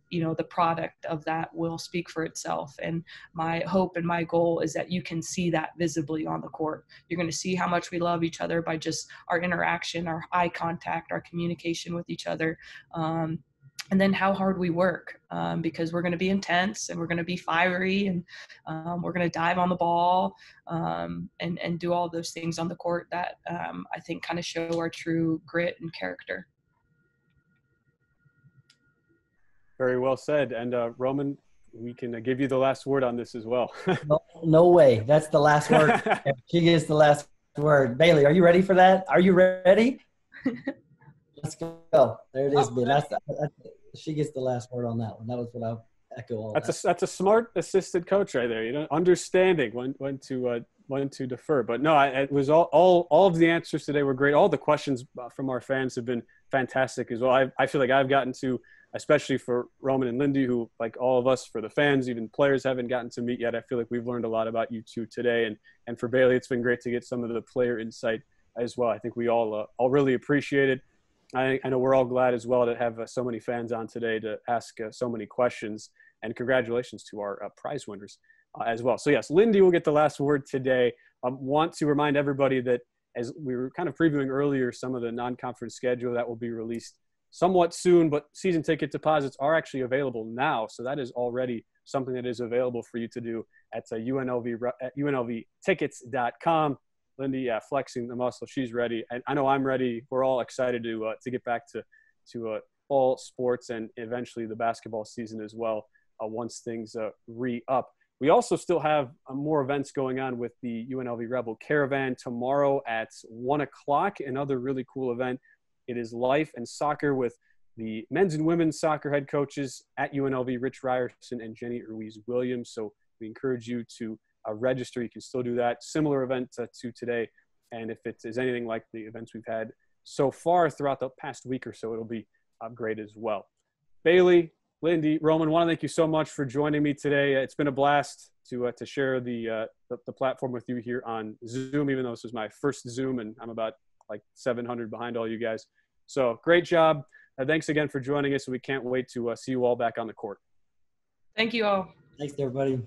you know, the product of that will speak for itself. And my hope and my goal is that you can see that visibly on the court. You're going to see how much we love each other by just our interaction, our eye contact, our communication with each other. And then how hard we work, because we're going to be intense and we're going to be fiery, and we're going to dive on the ball, and do all those things on the court that I think kind of show our true grit and character. Very well said. And Roman, we can give you the last word on this as well. No way. That's the last word. She gets the last word. Bailey, are you ready for that? Are you ready? Let's go. There it is. She gets the last word on that one. That was what I'll echo on. That's a smart assistant coach right there. You know, understanding when to defer. But no, it was all of the answers today were great. All the questions from our fans have been fantastic as well. I feel like I've gotten to, especially for Roman and Lindy, who, like all of us, for the fans, even players haven't gotten to meet yet. I feel like we've learned a lot about you two today. And for Bailey, it's been great to get some of the player insight as well. I think we all really appreciate it. I know we're all glad as well to have so many fans on today to ask so many questions. And congratulations to our prize winners as well. So yes, Lindy will get the last word today. Want to remind everybody that, as we were kind of previewing earlier, some of the non-conference schedule that will be released somewhat soon, but season ticket deposits are actually available now. So that is already something that is available for you to do at UNLVtickets.com. Lindy, flexing the muscle. She's ready. I know I'm ready. We're all excited to get back to all sports and eventually the basketball season as well, once things re-up. We also still have more events going on with the UNLV Rebel Caravan tomorrow at 1 o'clock. Another really cool event. It is life and soccer with the men's and women's soccer head coaches at UNLV, Rich Ryerson and Jenny Ruiz-Williams. So we encourage you to register. You can still do that. Similar event to today. And if it is anything like the events we've had so far throughout the past week or so, it'll be great as well. Bailey, Lindy, Roman, want to thank you so much for joining me today. It's been a blast to share the platform with you here on Zoom, even though this was my first Zoom and I'm about like 700 behind all you guys. So great job. Thanks again for joining us. We can't wait to see you all back on the court. Thank you all. Thanks, everybody.